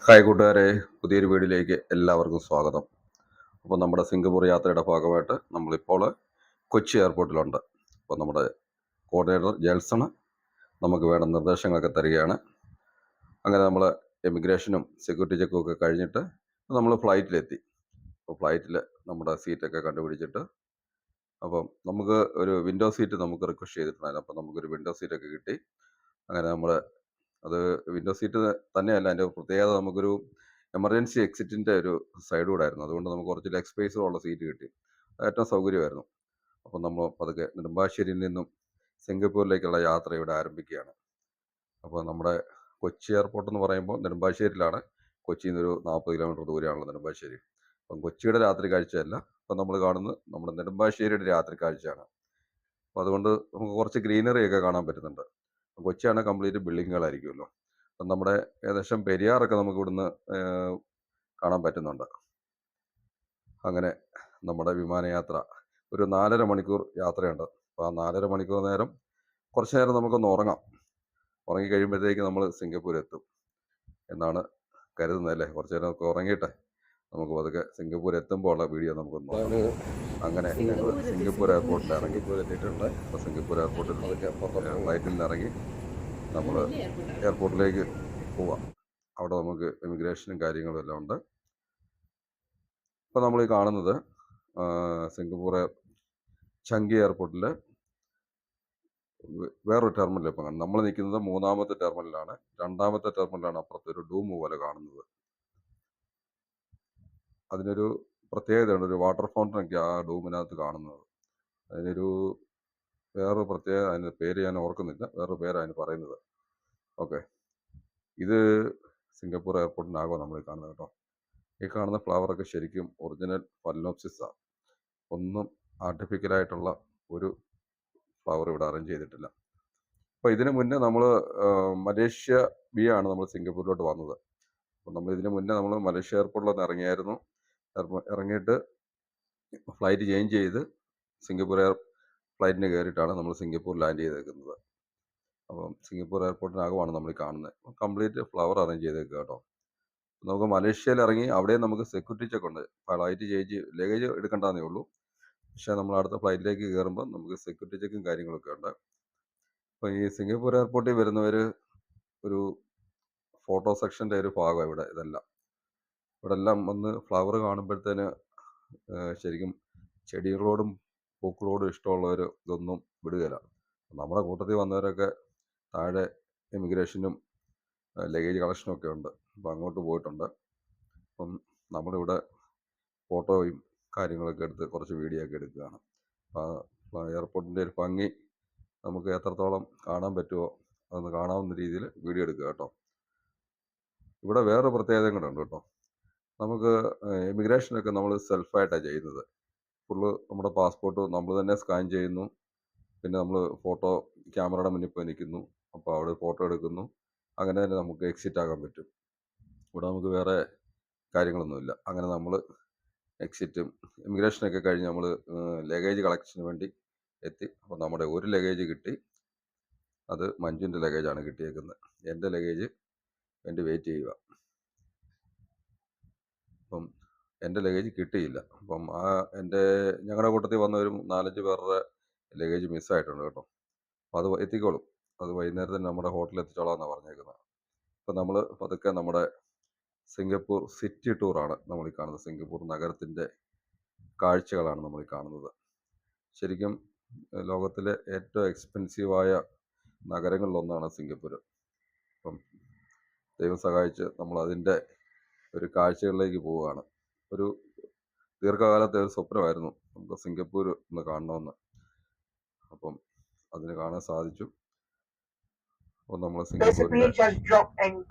Hi കൂട്ടുകാരെ, പുതിയൊരു വീഡിയോയിലേക്ക് എല്ലാവർക്കും സ്വാഗതം. അപ്പോൾ നമ്മുടെ സിംഗപ്പൂർ യാത്രയുടെ ഭാഗമായിട്ട് നമ്മളിപ്പോൾ കൊച്ചി എയർപോർട്ടിലുണ്ട്. അപ്പോൾ നമ്മുടെ കോർഡിനേറ്റർ ജെൽസൺ നമുക്ക് വേണ്ട നിർദ്ദേശങ്ങളൊക്കെ തരികയാണ്. അങ്ങനെ നമ്മൾ എമിഗ്രേഷനും സെക്യൂരിറ്റി ചെക്കും ഒക്കെ കഴിഞ്ഞിട്ട് നമ്മൾ ഫ്ലൈറ്റിലെത്തി. അപ്പോൾ ഫ്ലൈറ്റിൽ നമ്മുടെ സീറ്റൊക്കെ കണ്ടുപിടിച്ചിട്ട് അപ്പം നമുക്ക് ഒരു വിൻഡോ സീറ്റ് നമുക്ക് റിക്വസ്റ്റ് ചെയ്തിട്ടുണ്ടായിരുന്നു. അപ്പോൾ നമുക്കൊരു വിൻഡോ സീറ്റൊക്കെ കിട്ടി. അങ്ങനെ നമ്മൾ അത് വിൻഡോ സീറ്റ് തന്നെയല്ല, അതിൻ്റെ പ്രത്യേകത നമുക്കൊരു എമർജൻസി എക്സിറ്റിൻ്റെ ഒരു സൈഡ് കൂടെ ആയിരുന്നു. അതുകൊണ്ട് നമുക്ക് കുറച്ച് ലെഗ് സ്പേസുള്ള സീറ്റ് കിട്ടി. ഏറ്റവും സൗകര്യമായിരുന്നു. അപ്പം നമ്മൾ പതുക്കെ നെടുമ്പാശ്ശേരിയിൽ നിന്നും സിംഗപ്പൂരിലേക്കുള്ള യാത്ര ഇവിടെ ആരംഭിക്കുകയാണ്. അപ്പോൾ നമ്മുടെ കൊച്ചി എയർപോർട്ട് എന്ന് പറയുമ്പോൾ നെടുമ്പാശ്ശേരിയിലാണ്. കൊച്ചിയിൽ നിന്നൊരു 40 കിലോമീറ്റർ ദൂരെയാണല്ലോ നെടുമ്പാശ്ശേരി. അപ്പം കൊച്ചിയുടെ രാത്രി കാഴ്ചയല്ല, അപ്പം നമ്മൾ കാണുന്നത് നമ്മുടെ നെടുമ്പാശ്ശേരിയുടെ രാത്രി കാഴ്ചയാണ്. അപ്പോൾ അതുകൊണ്ട് നമുക്ക് കുറച്ച് ഗ്രീനറി ഒക്കെ കാണാൻ പറ്റുന്നുണ്ട്. കൊച്ചിയാണ് കംപ്ലീറ്റ് ബിൽഡിങ്ങുകളായിരിക്കുമല്ലോ. അപ്പം നമ്മുടെ ഏകദേശം പെരിയാറൊക്കെ നമുക്ക് ഇവിടുന്ന് കാണാൻ പറ്റുന്നുണ്ട്. അങ്ങനെ നമ്മുടെ വിമാനയാത്ര ഒരു 4.5 മണിക്കൂർ യാത്രയുണ്ട്. അപ്പോൾ ആ 4.5 മണിക്കൂർ നേരം കുറച്ച് നേരം നമുക്കൊന്ന് ഉറങ്ങാം. ഉറങ്ങിക്കഴിയുമ്പോഴത്തേക്ക് നമ്മൾ സിംഗപ്പൂർ എത്തും എന്നാണ് കരുതുന്നത്, അല്ലേ? കുറച്ച് നേരം നമുക്ക് ഉറങ്ങിയിട്ട് നമുക്ക് പതുക്കെ സിംഗപ്പൂർ എത്തുമ്പോൾ ഉള്ള വീഡിയോ നമുക്കൊന്ന് നോക്കാം. അങ്ങനെ ഞങ്ങൾ സിംഗപ്പൂർ എയർപോർട്ടിൽ ഇറങ്ങി എത്തിയിട്ടുണ്ട്. അപ്പോൾ സിംഗപ്പൂർ എയർപോർട്ടിൽ ഫ്ലൈറ്റിൽ നിന്ന് ഇറങ്ങി നമ്മൾ എയർപോർട്ടിലേക്ക് പോവാം. അവിടെ നമുക്ക് ഇമിഗ്രേഷനും കാര്യങ്ങളും എല്ലാം ഉണ്ട്. ഇപ്പോൾ നമ്മൾ ഈ കാണുന്നത് സിംഗപ്പൂർ ചങ്കി എയർപോർട്ടിൽ വേറൊരു ടെർമിനൽ ഇപ്പം കാണുന്നത്. നമ്മൾ നിൽക്കുന്നത് 3ാമത്തെ ടെർമിനലാണ്. 2ാമത്തെ ടെർമിനലാണ് അപ്പുറത്തൊരു ഡൂം പോലെ കാണുന്നത്. അതിനൊരു പ്രത്യേകതയുണ്ട്, ഒരു വാട്ടർ ഫൗണ്ടനൊക്കെ ആ ഡൂമിനകത്ത് കാണുന്നത്. അതിനൊരു വേറൊരു പ്രത്യേകത, അതിൻ്റെ പേര് ഞാൻ ഓർക്കുന്നില്ല, വേറൊരു പേരാണ് അതിന് പറയുന്നത്. ഓക്കെ, ഇത് സിംഗപ്പൂർ എയർപോർട്ടിനാകുമോ നമ്മൾ കാണുന്നത് കേട്ടോ. ഈ കാണുന്ന ഫ്ലവറൊക്കെ ശരിക്കും ഒറിജിനൽ ഫലനോപ്സിസാണ്. ഒന്നും ആർട്ടിഫിഷ്യലായിട്ടുള്ള ഒരു ഫ്ലവർ ഇവിടെ അറേഞ്ച് ചെയ്തിട്ടില്ല. അപ്പോൾ ഇതിന് മുന്നേ നമ്മൾ മലേഷ്യ ആണ് നമ്മൾ സിംഗപ്പൂരിലോട്ട് വന്നത്. അപ്പോൾ നമ്മൾ ഇതിന് മുന്നേ നമ്മൾ മലേഷ്യ എയർപോർട്ടിലൊന്ന് ഇറങ്ങിയായിരുന്നു. ഇറങ്ങിയിട്ട് ഫ്ലൈറ്റ് ചേഞ്ച് ചെയ്ത് സിംഗപ്പൂർ ഫ്ലൈറ്റിന് കയറിയിട്ടാണ് നമ്മൾ സിംഗപ്പൂർ ലാൻഡ് ചെയ്തേക്കുന്നത്. അപ്പം സിംഗപ്പൂർ എയർപോർട്ടിനകമാണ് നമ്മൾ കാണുന്നത്. കംപ്ലീറ്റ് ഫ്ലവർ അറേഞ്ച് ചെയ്തേക്കുക കേട്ടോ. നമുക്ക് മലേഷ്യയിൽ ഇറങ്ങി അവിടെയും നമുക്ക് സെക്യൂരിറ്റി ചെക്ക് ഉണ്ട്. ഫ്ലൈറ്റ് ചേഞ്ച് ലഗേജ് എടുക്കേണ്ടതേ ഉള്ളൂ. പക്ഷേ നമ്മൾ അടുത്ത ഫ്ലൈറ്റിലേക്ക് കയറുമ്പോൾ നമുക്ക് സെക്യൂരിറ്റി ചെക്കും കാര്യങ്ങളൊക്കെ ഉണ്ട്. അപ്പോൾ ഈ സിംഗപ്പൂർ എയർപോർട്ടിൽ വരുന്നവർ ഒരു ഫോട്ടോ സെക്ഷൻ്റെ ഒരു ഭാഗമാണ് ഇവിടെ. ഇവിടെ എല്ലാം വന്ന് ഫ്ലവർ കാണുമ്പോഴത്തേന് ശരിക്കും ചെടികളോടും പൂക്കളോടും ഇഷ്ടമുള്ളവർ ഇതൊന്നും വിടുകയില്ല. നമ്മുടെ കൂട്ടത്തിൽ വന്നവരൊക്കെ താഴെ ഇമിഗ്രേഷനും ലഗേജ് കളക്ഷനും ഒക്കെ ഉണ്ട്. അപ്പോൾ അങ്ങോട്ട് പോയിട്ടുണ്ട്. അപ്പം നമ്മളിവിടെ ഫോട്ടോയും കാര്യങ്ങളൊക്കെ എടുത്ത് കുറച്ച് വീഡിയോ ഒക്കെ എടുക്കുകയാണ്. അപ്പോൾ എയർപോർട്ടിൻ്റെ ഒരു ഭംഗി നമുക്ക് എത്രത്തോളം കാണാൻ പറ്റുമോ അതൊന്ന് കാണാവുന്ന രീതിയിൽ വീഡിയോ എടുക്കുക കേട്ടോ. ഇവിടെ വേറെ പ്രത്യേകതയും കൂടെ ഉണ്ട് കേട്ടോ. നമുക്ക് ഇമിഗ്രേഷനൊക്കെ നമ്മൾ സെൽഫായിട്ടാണ് ചെയ്യുന്നത്. ഫുള്ള് നമ്മുടെ പാസ്പോർട്ട് നമ്മൾ തന്നെ സ്കാൻ ചെയ്യുന്നു. പിന്നെ നമ്മൾ ഫോട്ടോ ക്യാമറയുടെ മുന്നിൽ പോയി നിൽക്കുന്നു. അപ്പോൾ അവിടെ ഫോട്ടോ എടുക്കുന്നു. അങ്ങനെ തന്നെ നമുക്ക് എക്സിറ്റ് ആകാൻ പറ്റും. ഇവിടെ നമുക്ക് വേറെ കാര്യങ്ങളൊന്നുമില്ല. അങ്ങനെ നമ്മൾ എക്സിറ്റും ഇമിഗ്രേഷനൊക്കെ കഴിഞ്ഞ് നമ്മൾ ലഗേജ് കളക്ഷന് വേണ്ടി എത്തി. അപ്പോൾ നമ്മുടെ ഒരു ലഗേജ് കിട്ടി. അത് മഞ്ജുവിൻ്റെ ലഗേജാണ് കിട്ടിയേക്കുന്നത്. എൻ്റെ ലഗേജ് വേണ്ടി വെയിറ്റ് ചെയ്യുക. അപ്പം എൻ്റെ ലഗേജ് കിട്ടിയില്ല. അപ്പം ഞങ്ങളുടെ കൂട്ടത്തിൽ വന്ന ഒരു 4-5 പേരുടെ ലഗേജ് മിസ്സായിട്ടുണ്ട് കേട്ടോ. അപ്പോൾ അത് എത്തിക്കോളും. അത് വൈകുന്നേരത്തിന് നമ്മുടെ ഹോട്ടലിൽ എത്തിച്ചോളാം എന്നാണ് പറഞ്ഞേക്കുന്നത്. അപ്പോൾ നമ്മൾ പതുക്കെ നമ്മുടെ സിംഗപ്പൂർ സിറ്റി ടൂറാണ് നമ്മൾ ഈ കാണുന്നത്. സിംഗപ്പൂർ നഗരത്തിൻ്റെ കാഴ്ചകളാണ് നമ്മൾ ഈ കാണുന്നത്. ശരിക്കും ലോകത്തിലെ ഏറ്റവും എക്സ്പെൻസീവായ നഗരങ്ങളിലൊന്നാണ് സിംഗപ്പൂർ. അപ്പം ദൈവം സഹായിച്ച് നമ്മൾ അതിൻ്റെ ഒരു കാഴ്ചകളിലേക്ക് പോവുകയാണ്. ഒരു ദീർഘകാലത്തെ ഒരു സ്വപ്നമായിരുന്നു നമുക്ക് സിംഗപ്പൂർ ഒന്ന് കാണണമെന്ന്. അപ്പം അതിന് കാണാൻ സാധിച്ചു. അപ്പോൾ നമ്മൾ സിംഗപ്പൂരിൻ്റെ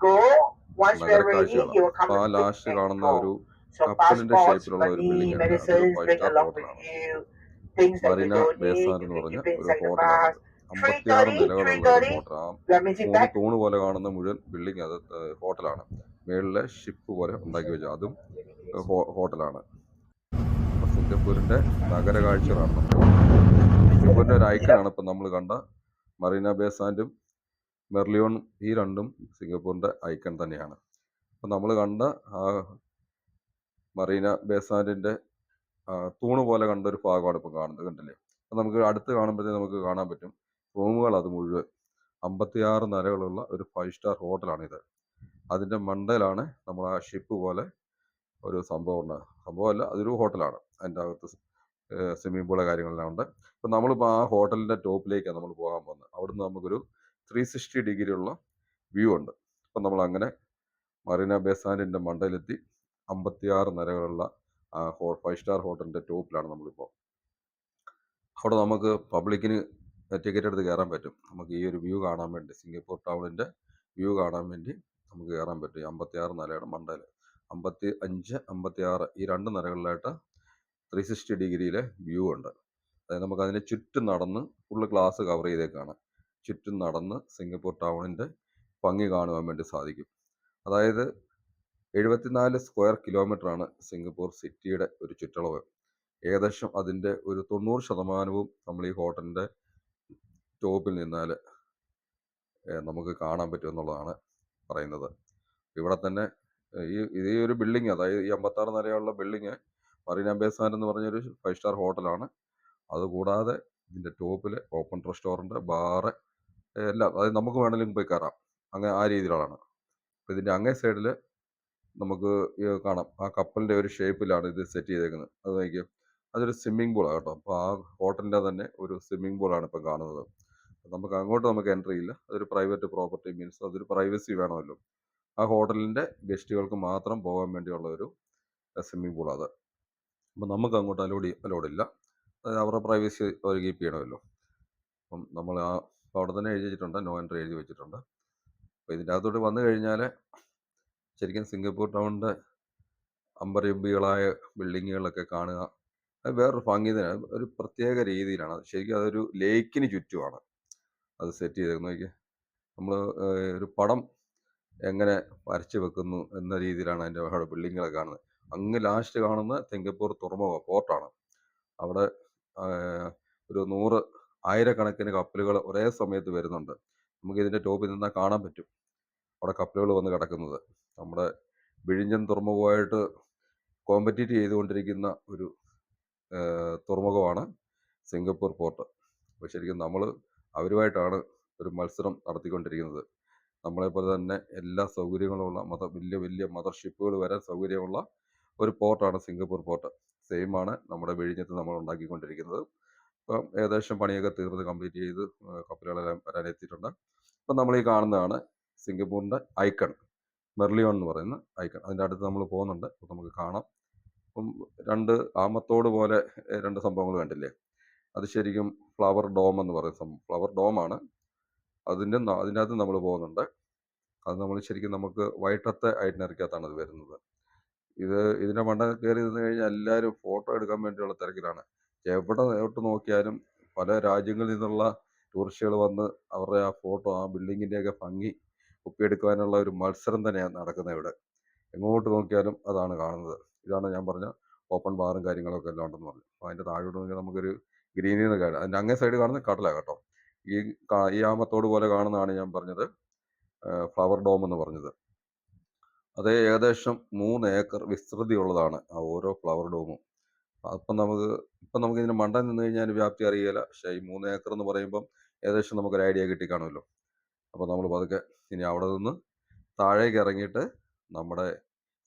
നഗരക്കാഴ്ചകളാണ്. അപ്പോൾ ആ ലാസ്റ്റ് കാണുന്ന ഒരു കപ്പലിൻ്റെ ഷേപ്പിലുള്ള ഒരു ബിൽഡിംഗ് ആണ്. അതൊരു 5 സ്റ്റാർ ഹോട്ടലാണ്. മറീന ബേ സാൻഡ് എന്ന് പറഞ്ഞ ഒരു ഹോട്ടലാണ്. 56 നിലകളുള്ള ഒരു ഹോട്ടലാണ്. 3 തൂണ് പോലെ കാണുന്ന മുഴുവൻ ബിൽഡിംഗ് അത് ഹോട്ടലാണ്. മേളിലെ ഷിപ്പ് പോലെ ഉണ്ടാക്കി വെച്ച അതും ഹോട്ടലാണ്. സിംഗപ്പൂരിൻ്റെ നഗര കാഴ്ചകളാണ് നമ്മൾ. സിംഗപ്പൂരിൻ്റെ ഒരു ഐക്കണാണ് ഇപ്പം നമ്മൾ കണ്ട മറീന ബേ സാൻഡും മെർലിയോണും. ഈ രണ്ടും സിംഗപ്പൂരിൻ്റെ ഐക്കൺ തന്നെയാണ്. അപ്പം നമ്മൾ കണ്ട ആ മറീന ബേ സാൻഡിൻ്റെ തൂണ് പോലെ കണ്ട ഒരു ഭാഗമാണ് ഇപ്പം കാണുന്നത്, കണ്ടില്ലേ? അപ്പം നമുക്ക് അടുത്ത് കാണുമ്പോഴത്തേ നമുക്ക് കാണാൻ പറ്റും റൂമുകൾ അത് മുഴുവൻ 56 നിലകളുള്ള ഒരു 5 സ്റ്റാർ ഹോട്ടലാണിത്. അതിൻ്റെ മണ്ടയിലാണ് നമ്മൾ ആ ഷിപ്പ് പോലെ ഒരു സംഭവം ഉണ്ട്. സംഭവമല്ല, അതൊരു ഹോട്ടലാണ്. അതിൻ്റെ അകത്ത് സ്വിമ്മിംഗ് പൂള് കാര്യങ്ങളെല്ലാം ഉണ്ട്. അപ്പം നമ്മളിപ്പോൾ ആ ഹോട്ടലിൻ്റെ ടോപ്പിലേക്കാണ് നമ്മൾ പോകാൻ പോകുന്നത്. അവിടുന്ന് നമുക്കൊരു 360 ഡിഗ്രി ഉള്ള വ്യൂ ഉണ്ട്. അപ്പം നമ്മൾ അങ്ങനെ മറീന ബേ സാൻഡിൻ്റെ മണ്ടയിലെത്തി 56 നിലകളുള്ള ആ 5 സ്റ്റാർ ഹോട്ടലിൻ്റെ ടോപ്പിലാണ് നമ്മളിപ്പോൾ. അവിടെ നമുക്ക് പബ്ലിക്കിന് ടിക്കറ്റ് എടുത്ത് കയറാൻ പറ്റും. നമുക്ക് ഈ ഒരു വ്യൂ കാണാൻ വേണ്ടി, സിംഗപ്പൂർ ടൗണിൻ്റെ വ്യൂ കാണാൻ വേണ്ടി നമുക്ക് കയറാൻ പറ്റും. ഈ 56 നിലയുടെ മണ്ടയിൽ 55, 56 ഈ 2 നിലകളിലായിട്ട് 360 ഡിഗ്രിയിലെ വ്യൂ ഉണ്ട്. അതായത് നമുക്ക് അതിന് ചുറ്റും നടന്ന് ഫുള്ള് ഗ്ലാസ് കവർ ചെയ്തേക്കാണ്. ചുറ്റും നടന്ന് സിംഗപ്പൂർ ടൗണിൻ്റെ ഭംഗി കാണുവാൻ വേണ്ടി സാധിക്കും. അതായത് 74 സ്ക്വയർ കിലോമീറ്ററാണ് സിംഗപ്പൂർ സിറ്റിയുടെ ഒരു ചുറ്റളവ്. ഏകദേശം അതിൻ്റെ ഒരു 90% നമ്മൾ ഈ ഹോട്ടലിൻ്റെ ടോപ്പിൽ നിന്നാൽ നമുക്ക് കാണാൻ പറ്റും എന്നുള്ളതാണ് പറയുന്നത്. ഇവിടെ തന്നെ ഈ ഒരു ബിൽഡിങ്, അതായത് ഈ 56 നിലയുള്ള ബിൽഡിങ് മറീന ബേ സാൻഡ് എന്ന് പറഞ്ഞൊരു 5 സ്റ്റാർ ഹോട്ടലാണ്. അതുകൂടാതെ ഇതിൻ്റെ ടോപ്പിൽ ഓപ്പൺ റെസ്റ്റോറൻറ്റ്, ബാറ് എല്ലാം, അതായത് നമുക്ക് വേണമെങ്കിലും പോയി കയറാം. അങ്ങനെ ആ രീതിയിലാണ്. അപ്പോൾ ഇതിൻ്റെ അങ്ങേ സൈഡിൽ നമുക്ക് കാണാം ആ കപ്പലിൻ്റെ ഒരു ഷേപ്പിലാണ് ഇത് സെറ്റ് ചെയ്തേക്കുന്നത്. അത് നോക്കിയോ, അതൊരു സ്വിമ്മിംഗ് പൂളാണ് കേട്ടോ. അപ്പോൾ ആ ഹോട്ടലിൻ്റെ തന്നെ ഒരു സ്വിമ്മിംഗ് പൂളാണ് ഇപ്പം കാണുന്നത്. നമുക്ക് അങ്ങോട്ട് നമുക്ക് എൻട്രി ഇല്ല. അതൊരു പ്രൈവറ്റ് പ്രോപ്പർട്ടി, മീൻസ് അതൊരു പ്രൈവസി വേണമല്ലോ. ആ ഹോട്ടലിൻ്റെ ഗസ്റ്റുകൾക്ക് മാത്രം പോകാൻ വേണ്ടിയുള്ള ഒരു സ്വിമ്മിംഗ് പൂളാണ് അത്. അപ്പം നമുക്ക് അങ്ങോട്ട് അലോഡില്ല. അതായത് അവരുടെ പ്രൈവസി അവർ കീപ്പ് ചെയ്യണമല്ലോ. അപ്പം നമ്മൾ അവിടെ തന്നെ എഴുതി വെച്ചിട്ടുണ്ട്, നോ എൻട്രി എഴുതി വെച്ചിട്ടുണ്ട്. അപ്പോൾ ഇതിൻ്റെ അകത്തോട്ട് വന്നു കഴിഞ്ഞാൽ ശരിക്കും സിംഗപ്പൂർ ടൗണിൻ്റെ അമ്പരമ്പികളായ ബിൽഡിങ്ങുകളൊക്കെ കാണുക, അത് വേറൊരു ഭംഗി തന്നെ. ഒരു പ്രത്യേക രീതിയിലാണ് അത്. ശരിക്കും അതൊരു ലേക്കിന് ചുറ്റുമാണ് അത് സെറ്റ് ചെയ്തേക്കുന്നത്. നോക്കിയേ, നമ്മൾ ഒരു പടം എങ്ങനെ വരച്ച് വെക്കുന്നു എന്ന രീതിയിലാണ് അതിൻ്റെ ബിൽഡിങ്ങുകളൊക്കെ കാണുന്നത്. അങ്ങ് ലാസ്റ്റ് കാണുന്ന സിംഗപ്പൂർ തുറമുഖം പോർട്ടാണ്. അവിടെ ഒരു 100 ആയിരക്കണക്കിന് കപ്പലുകൾ ഒരേ സമയത്ത് വരുന്നുണ്ട്. നമുക്ക് ഇതിൻ്റെ ടോപ്പിൽ നിന്നാൽ കാണാൻ പറ്റും അവിടെ കപ്പലുകൾ വന്ന് കിടക്കുന്നത്. നമ്മുടെ വിഴിഞ്ഞം തുറമുഖമായിട്ട് കോമ്പറ്റീറ്റ് ചെയ്തുകൊണ്ടിരിക്കുന്ന ഒരു തുറമുഖമാണ് സിംഗപ്പൂർ പോർട്ട്. അപ്പോൾ ശരിക്കും നമ്മൾ അവരുമായിട്ടാണ് ഒരു മത്സരം നടത്തിക്കൊണ്ടിരിക്കുന്നത്. നമ്മളെപ്പോലെ തന്നെ എല്ലാ സൗകര്യങ്ങളുമുള്ള വലിയ വലിയ മദർ ഷിപ്പുകൾ വരാൻ സൗകര്യമുള്ള ഒരു പോർട്ടാണ് സിംഗപ്പൂർ പോർട്ട്. സെയിമാണ് നമ്മുടെ വിഴിഞ്ഞത്ത് നമ്മൾ ഉണ്ടാക്കിക്കൊണ്ടിരിക്കുന്നത്. ഇപ്പം ഏകദേശം പണിയൊക്കെ തീർന്ന് കംപ്ലീറ്റ് ചെയ്ത് കപ്പലുകളെല്ലാം വരാനെത്തിയിട്ടുണ്ട്. ഇപ്പം നമ്മൾ ഈ കാണുന്നതാണ് സിംഗപ്പൂരിൻ്റെ ഐക്കൺ, മെർലിയോൺ എന്ന് പറയുന്ന ഐക്കൺ. അതിൻ്റെ അടുത്ത് നമ്മൾ പോകുന്നുണ്ട്. അപ്പം നമുക്ക് കാണാം. അപ്പം 2 ആമത്തോട് പോലെ 2 സംഭവങ്ങൾ കണ്ടില്ലേ? അത് ശരിക്കും ഫ്ലവർ ഡോം എന്ന് പറയുന്ന സംഭവം, ഫ്ലവർ ഡോമാണ്. അതിൻ്റെ അകത്ത് നമ്മൾ പോകുന്നുണ്ട്. അത് നമ്മൾ ശരിക്കും നമുക്ക് വൈട്ടത്തെ ഐറ്റിനറിക്കകത്താണ് അത് വരുന്നത്. ഇതിൻ്റെ മണ്ട കയറി നിന്ന് കഴിഞ്ഞാൽ എല്ലാവരും ഫോട്ടോ എടുക്കാൻ വേണ്ടിയുള്ള തിരക്കിലാണ്. എവിടെ നോക്കിയാലും പല രാജ്യങ്ങളിൽ നിന്നുള്ള ടൂറിസ്റ്റുകൾ വന്ന് അവരുടെ ആ ഫോട്ടോ, ആ ബിൽഡിങ്ങിൻ്റെയൊക്കെ ഭംഗി ഒപ്പിയെടുക്കാനുള്ള ഒരു മത്സരം തന്നെയാണ് നടക്കുന്നത് ഇവിടെ. എങ്ങോട്ട് നോക്കിയാലും അതാണ് കാണുന്നത്. ഇതാണ് ഞാൻ പറഞ്ഞ ഓപ്പൺ ബാറും കാര്യങ്ങളൊക്കെ എല്ലാം ഉണ്ടെന്ന് പറഞ്ഞു. അപ്പോൾ അതിൻ്റെ താഴോട്ട് നോക്കിയാൽ നമുക്കൊരു ഗ്രീനറി കാണാം. അതിൻ്റെ അങ്ങേ സൈഡ് കാണുന്നത് കടലാണ് കേട്ടോ. ഈ ആമത്തോട് പോലെ കാണുന്നതാണ് ഞാൻ പറഞ്ഞത് ഫ്ലവർ ഡോം എന്ന് പറഞ്ഞത്. അത് ഏകദേശം 3 ഏക്കർ വിസ്തൃതിയുള്ളതാണ് ആ ഓരോ ഫ്ലവർ ഡോമും. അപ്പം നമുക്ക് ഇതിൻ്റെ മണ്ടയിൽ നിന്ന് കഴിഞ്ഞാൽ വ്യാപ്തി അറിയില്ല. പക്ഷേ ഈ 3 ഏക്കർ എന്ന് പറയുമ്പം ഏകദേശം നമുക്കൊരു ഐഡിയ കിട്ടിക്കാണുമല്ലോ. അപ്പോൾ നമ്മൾ പതുക്കെ ഇനി അവിടെ നിന്ന് താഴേക്ക് ഇറങ്ങിയിട്ട് നമ്മുടെ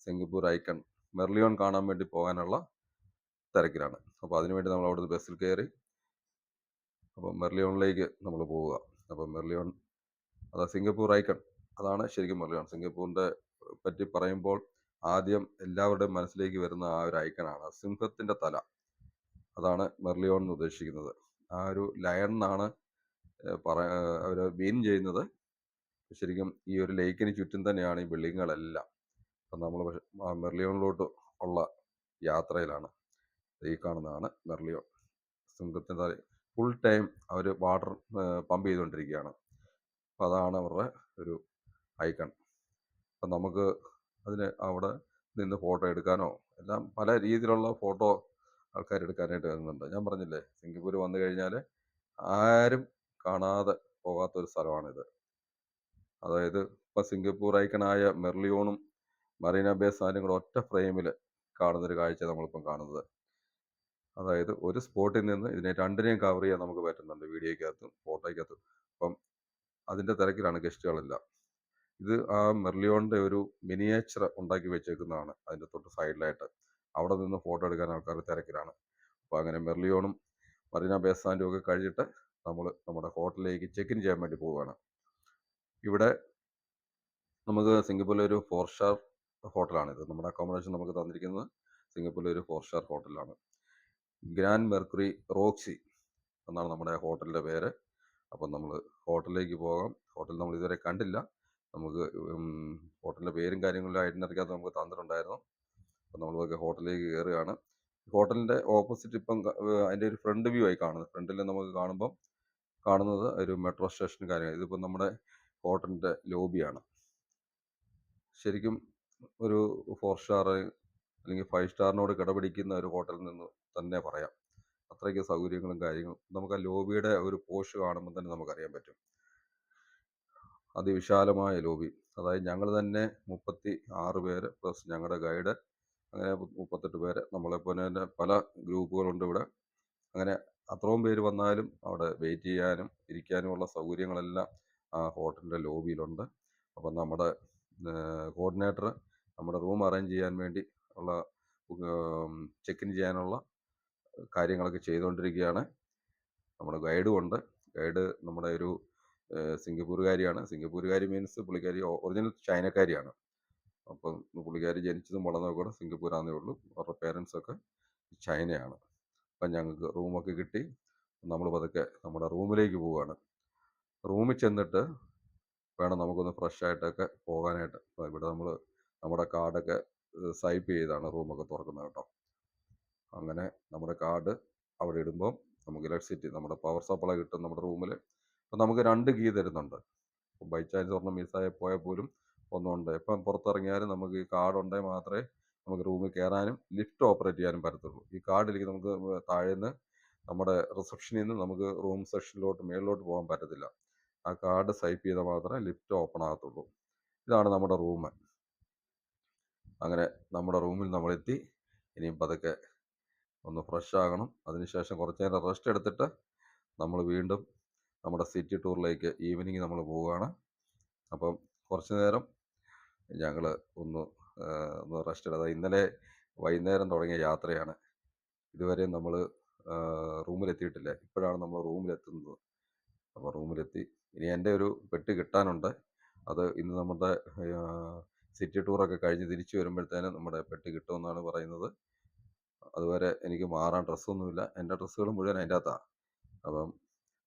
സിംഗപ്പൂർ ഐക്കൺ മെർലിയോൺ കാണാൻ വേണ്ടി പോകാനുള്ള തിരക്കിലാണ്. അപ്പോൾ അതിനുവേണ്ടി നമ്മൾ അവിടുന്ന് ബസ്സിൽ കയറി അപ്പോൾ മെർലിയോണിലേക്ക് നമ്മൾ പോവുക. അപ്പോൾ മെർലിയോൺ, അതാ സിംഗപ്പൂർ ഐക്കൺ, അതാണ് ശരിക്കും മെർലിയോൺ. സിംഗപ്പൂരിൻ്റെ പറ്റി പറയുമ്പോൾ ആദ്യം എല്ലാവരുടെയും മനസ്സിലേക്ക് വരുന്ന ആ ഒരു ഐക്കണാണ് സിംഹത്തിൻ്റെ തല. അതാണ് മെർലിയോൺ എന്ന് ഉദ്ദേശിക്കുന്നത്. ആ ഒരു ലയൺ എന്നാണ് അവർ മീൻ ചെയ്യുന്നത്. ശരിക്കും ഈ ഒരു ലേക്കിന് ചുറ്റും തന്നെയാണ് ഈ ബിൽഡിങ്ങുകളെല്ലാം. അപ്പം നമ്മൾ മെർലിയോണിലോട്ട് ഉള്ള യാത്രയിലാണ്. ഈ കാണുന്നതാണ് മെർലിയോൺ. സിംഹത്തിൻ്റെ ഫുൾ ടൈം അവർ വാട്ടർ പമ്പ് ചെയ്തുകൊണ്ടിരിക്കുകയാണ്. അപ്പോൾ അതാണ് അവരുടെ ഒരു ഐക്കൺ. അപ്പം നമുക്ക് അതിന് അവിടെ നിന്ന് ഫോട്ടോ എടുക്കാനോ എല്ലാം പല രീതിയിലുള്ള ഫോട്ടോ ആൾക്കാർ എടുക്കാനായിട്ട് വരുന്നുണ്ട്. ഞാൻ പറഞ്ഞില്ലേ, സിംഗപ്പൂർ വന്നു കഴിഞ്ഞാൽ ആരും കാണാതെ പോകാത്തൊരു സ്ഥലമാണിത്. അതായത് ഇപ്പം സിംഗപ്പൂർ ഐക്കണായ മെർലിയോണും മറീന ബേ സാൻഡും കൂടെ ഒറ്റ ഫ്രെയിമിൽ കാണുന്നൊരു കാഴ്ച നമ്മളിപ്പം കാണുന്നത്. അതായത് ഒരു സ്പോട്ടിൽ നിന്ന് ഇതിനെ രണ്ടിനെയും കവർ ചെയ്യാൻ നമുക്ക് പറ്റുന്നുണ്ട് വീഡിയോയ്ക്കകത്തും ഫോട്ടോയ്ക്കകത്തും. അപ്പം അതിൻ്റെ തിരക്കിലാണ് ഗസ്റ്റുകളെല്ലാം. ഇത് ആ മെർലിയോണിൻ്റെ ഒരു മിനിയേച്ചർ ഉണ്ടാക്കി വെച്ചേക്കുന്നതാണ് അതിൻ്റെ തൊട്ട് സൈഡിലായിട്ട്. അവിടെ നിന്ന് ഫോട്ടോ എടുക്കാൻ ആൾക്കാർ തിരക്കിലാണ്. അപ്പോൾ അങ്ങനെ മെർലിയോണും മറീന ബേ സാൻഡും ഒക്കെ കഴിഞ്ഞിട്ട് നമ്മൾ നമ്മുടെ ഹോട്ടലിലേക്ക് ചെക്ക് ഇൻ ചെയ്യാൻ വേണ്ടി പോവുകയാണ്. ഇവിടെ നമുക്ക് സിംഗപ്പൂരിലെ ഒരു 4 സ്റ്റാർ ഹോട്ടലാണിത്. നമ്മുടെ അക്കോമഡേഷൻ നമുക്ക് തന്നിരിക്കുന്നത് സിംഗപ്പൂരിലെ ഒരു 4 സ്റ്റാർ ഹോട്ടലാണ്. ഗ്രാൻഡ് മെർക്കുറി റോക്സി എന്നാണ് നമ്മുടെ ഹോട്ടലിൻ്റെ പേര്. അപ്പം നമ്മൾ ഹോട്ടലിലേക്ക് പോകാം. ഹോട്ടൽ നമ്മൾ ഇതുവരെ കണ്ടില്ല. നമുക്ക് ഹോട്ടലിൻ്റെ പേരും കാര്യങ്ങളും ഐഡൻറ്റിക്കകത്ത് നമുക്ക് തന്നിട്ടുണ്ടായിരുന്നു. അപ്പം നമ്മൾ ഹോട്ടലിലേക്ക് കയറുകയാണ്. ഹോട്ടലിൻ്റെ ഓപ്പോസിറ്റ് ഇപ്പം അതിൻ്റെ ഒരു ഫ്രണ്ട് വ്യൂ ആയി കാണുന്നത്. ഫ്രണ്ടിൽ നമുക്ക് കാണുമ്പം കാണുന്നത് ഒരു മെട്രോ സ്റ്റേഷൻ കാര്യങ്ങൾ. ഇതിപ്പോൾ നമ്മുടെ ഹോട്ടലിൻ്റെ ലോബിയാണ്. ശരിക്കും ഒരു 4 സ്റ്റാർ അല്ലെങ്കിൽ 5 സ്റ്റാറിനോട് കിടപിടിക്കുന്ന ഒരു ഹോട്ടലിൽ നിന്ന് തന്നെ പറയാം. അത്രയ്ക്ക് സൗകര്യങ്ങളും കാര്യങ്ങളും നമുക്ക് ആ ലോബിയുടെ ഒരു പോഷ് കാണുമ്പോൾ തന്നെ നമുക്കറിയാൻ പറ്റും. അതിവിശാലമായ ലോബി. അതായത് ഞങ്ങൾ തന്നെ 36 പേര് പ്ലസ് ഞങ്ങളുടെ ഗൈഡ്, അങ്ങനെ 38 പേര്. നമ്മളെപ്പോലെ തന്നെ പല ഗ്രൂപ്പുകളുണ്ട് ഇവിടെ. അങ്ങനെ അത്രയും പേര് വന്നാലും അവിടെ വെയിറ്റ് ചെയ്യാനും ഇരിക്കാനുമുള്ള സൗകര്യങ്ങളെല്ലാം ആ ഹോട്ടലിൻ്റെ ലോബിയിലുണ്ട്. അപ്പം നമ്മുടെ കോർഡിനേറ്റർ നമ്മുടെ റൂം അറേഞ്ച് ചെയ്യാൻ വേണ്ടി ഉള്ള ചെക്ക് ഇൻ ചെയ്യാനുള്ള കാര്യങ്ങളൊക്കെ ചെയ്തുകൊണ്ടിരിക്കുകയാണ്. നമ്മുടെ ഗൈഡും ഉണ്ട്. ഗൈഡ് നമ്മുടെ ഒരു സിംഗപ്പൂരുകാരിയാണ്. സിംഗപ്പൂരുകാരി മീൻസ് പുള്ളിക്കാരി ഒറിജിനൽ ചൈനക്കാരിയാണ്. അപ്പം പുള്ളിക്കാരി ജനിച്ചതും വളർന്നതൊക്കെ കൂടെ സിംഗപ്പൂരാന്നേ ഉള്ളൂ. അവരുടെ പേരൻസൊക്കെ ചൈനയാണ്. അപ്പം ഞങ്ങൾക്ക് റൂമൊക്കെ കിട്ടി. നമ്മൾ പതുക്കെ നമ്മുടെ റൂമിലേക്ക് പോവുകയാണ്. റൂമിൽ ചെന്നിട്ട് വേണം നമുക്കൊന്ന് ഫ്രഷ് ആയിട്ടൊക്കെ പോകാനായിട്ട്. അപ്പോൾ ഇവിടെ നമ്മൾ നമ്മുടെ കാർഡൊക്കെ സ്വൈപ്പ് ചെയ്താണ് റൂമൊക്കെ തുറക്കുന്നത് കേട്ടോ. അങ്ങനെ നമ്മുടെ കാർഡ് അവിടെ ഇടുമ്പം നമുക്ക് ഇലക്ട്രിസിറ്റി നമ്മുടെ പവർ സപ്ലൈ കിട്ടും നമ്മുടെ റൂമിൽ. അപ്പം നമുക്ക് 2 കീ തരുന്നുണ്ട്. അപ്പോൾ ബൈ ചാൻസ് ഒരെണ്ണം മിസ്സായി പോയാൽ പോലും ഒന്നുണ്ട്. എപ്പം പുറത്തിറങ്ങിയാലും നമുക്ക് ഈ കാർഡ് ഉണ്ടെങ്കിൽ മാത്രമേ നമുക്ക് റൂമിൽ കയറാനും ലിഫ്റ്റ് ഓപ്പറേറ്റ് ചെയ്യാനും പറ്റത്തുള്ളൂ. ഈ കാർഡിലേക്ക് നമുക്ക് താഴേന്ന് നമ്മുടെ റിസപ്ഷനിൽ നിന്ന് നമുക്ക് റൂം സെക്ഷനിലോട്ട് മേളിലോട്ട് പോകാൻ പറ്റത്തില്ല. ആ കാർഡ് സ്വൈപ്പ് ചെയ്താൽ മാത്രമേ ലിഫ്റ്റ് ഓപ്പൺ ആകത്തുള്ളൂ. ഇതാണ് നമ്മുടെ റൂം. അങ്ങനെ നമ്മുടെ റൂമിൽ നമ്മളെത്തി. ഇനിയും പതുക്കെ ഒന്ന് ഫ്രഷ് ആകണം. അതിനുശേഷം കുറച്ച് നേരം റെസ്റ്റ് എടുത്തിട്ട് നമ്മൾ വീണ്ടും നമ്മുടെ സിറ്റി ടൂറിലേക്ക് ഈവനിങ് നമ്മൾ പോവുകയാണ്. അപ്പം കുറച്ച് നേരം ഞങ്ങൾ ഒന്ന് റെസ്റ്റ് എടുക്കുക. ഇന്നലെ വൈകുന്നേരം തുടങ്ങിയ യാത്രയാണ്. ഇതുവരെ നമ്മൾ റൂമിലെത്തിയിട്ടില്ല. ഇപ്പോഴാണ് നമ്മൾ റൂമിലെത്തുന്നത്. അപ്പോൾ റൂമിലെത്തി. ഇനി എൻ്റെ ഒരു പെട്ടി കിട്ടാനുണ്ട്. അത് ഇന്ന് നമ്മുടെ സിറ്റി ടൂറൊക്കെ കഴിഞ്ഞ് തിരിച്ചു വരുമ്പോഴത്തേനും നമ്മുടെ പെട്ടി കിട്ടുമെന്നാണ് പറയുന്നത്. അതുവരെ എനിക്ക് മാറാൻ ഡ്രസ്സൊന്നുമില്ല. എൻ്റെ ഡ്രസ്സുകൾ മുഴുവൻ അതിൻ്റെ അകത്താണ്. അപ്പം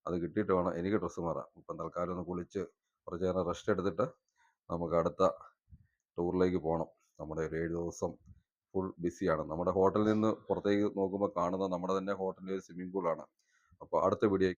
അത് കിട്ടിയിട്ട് വേണം എനിക്ക് ഡ്രസ്സ് മാറാൻ. ഇപ്പം തൽക്കാലം ഒന്ന് കുളിച്ച് കുറച്ച് നേരം റെസ്റ്റ് എടുത്തിട്ട് നമുക്ക് അടുത്ത ടൂറിലേക്ക് പോകണം. നമ്മുടെ ഒരു 7 ദിവസം ഫുൾ ബിസിയാണ്. നമ്മുടെ ഹോട്ടലിൽ നിന്ന് പുറത്തേക്ക് നോക്കുമ്പോൾ കാണുന്നത് നമ്മുടെ തന്നെ ഹോട്ടലിലെ ഒരു സ്വിമ്മിംഗ് പൂളാണ്. അപ്പോൾ അടുത്ത വീഡിയോ